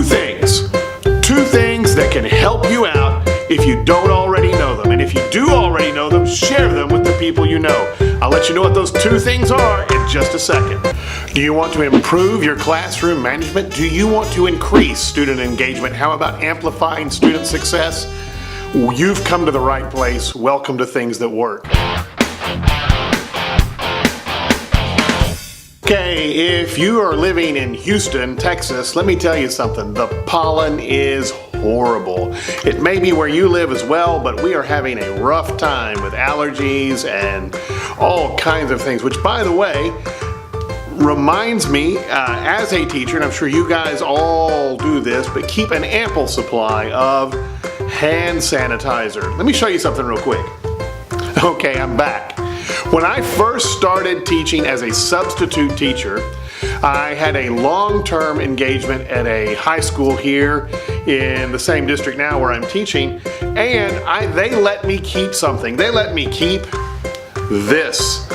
Two things that can help you out if you don't already know them. And if you do already know them, share them with the people you know. I'll let you know what those two things are in just a second. Do you want to improve your classroom management? Do you want to increase student engagement? How about amplifying student success? You've come to the right place. Welcome to Things That Work. Okay, if you are living in Houston, Texas, let me tell you something. The pollen is horrible. It may be where you live as well, but we are having a rough time with allergies and all kinds of things, which, by the way, reminds me, as a teacher, and I'm sure you guys all do this, but keep an ample supply of hand sanitizer. Let me show you something real quick. Okay, I'm back. When I first started teaching as a substitute teacher, I had a long-term engagement at a high school here in the same district now where I'm teaching, and they let me keep something. They let me keep this.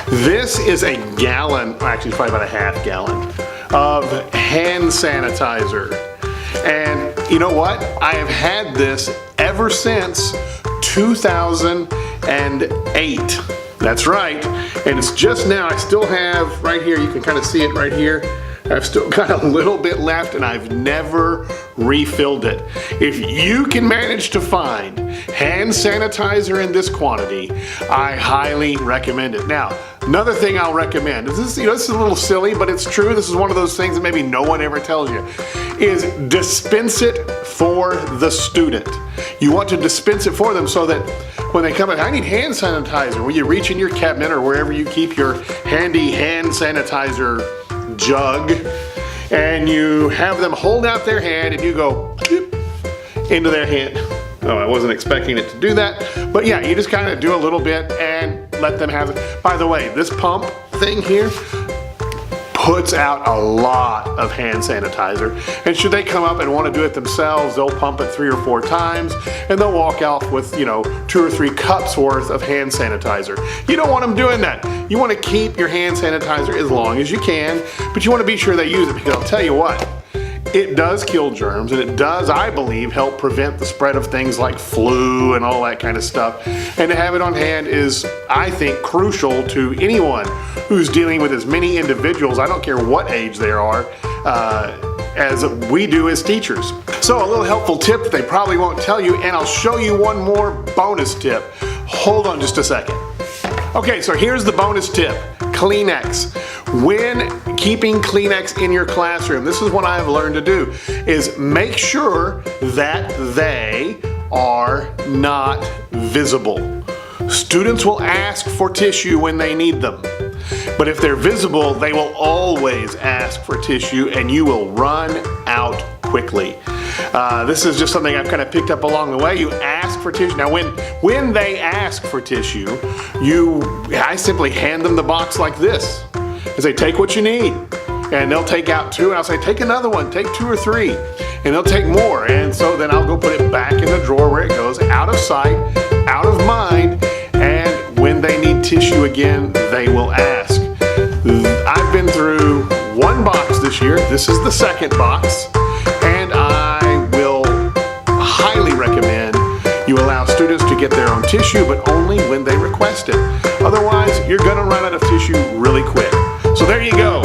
This is a gallon, actually it's probably about a half gallon, of hand sanitizer. And you know what? I have had this ever since 2008. That's right. And it's just now, I still have right here, you can kind of see it right here. I've still got a little bit left and I've never refilled it. If you can manage to find hand sanitizer in this quantity, I highly recommend it. Now, another thing I'll recommend, this is a little silly, but it's true. This is one of those things that maybe no one ever tells you, is dispense it for the student. You want to dispense it for them so that when they come in, I need hand sanitizer. When you reach in your cabinet or wherever you keep your handy hand sanitizer jug, and you have them hold out their hand and you go into their hand. Oh, I wasn't expecting it to do that, but yeah, you just kind of do a little bit and let them have it. By the way, this pump thing here puts out a lot of hand sanitizer, and should they come up and want to do it themselves, they'll pump it 3 or 4 times and they'll walk off with 2 or 3 cups worth of hand sanitizer. You don't want them doing that. You want to keep your hand sanitizer as long as you can, but you want to be sure they use it, because I'll tell you what, it does kill germs, and it does, I believe, help prevent the spread of things like flu and all that kind of stuff. And to have it on hand is, I think, crucial to anyone who's dealing with as many individuals, I don't care what age they are, as we do as teachers. So a little helpful tip that they probably won't tell you, and I'll show you one more bonus tip. Hold on just a second. Okay, so here's the bonus tip. Kleenex. When keeping Kleenex in your classroom, this is what I've learned to do, is make sure that they are not visible. Students will ask for tissue when they need them, but if they're visible, they will always ask for tissue and you will run out quickly. This is just something I've kind of picked up along the way. You ask for tissue. Now when they ask for tissue, I simply hand them the box like this. I say, take what you need. And they'll take out 2, and I'll say, take another one, take 2 or 3. And they'll take more. And so then I'll go put it back in the drawer where it goes, out of sight, out of mind. And when they need tissue again, they will ask. I've been through 1 box this year. This is the 2nd box. And I will highly recommend you allow students to get their own tissue, but only when they request it. Otherwise, you're gonna run out of tissue really quick. So there you go.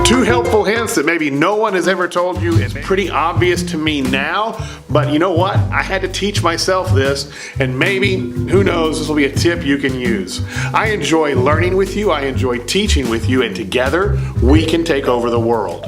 2 helpful hints that maybe no one has ever told you. It's pretty obvious to me now, but you know what? I had to teach myself this, and maybe, who knows, this will be a tip you can use. I enjoy learning with you, I enjoy teaching with you, and together we can take over the world.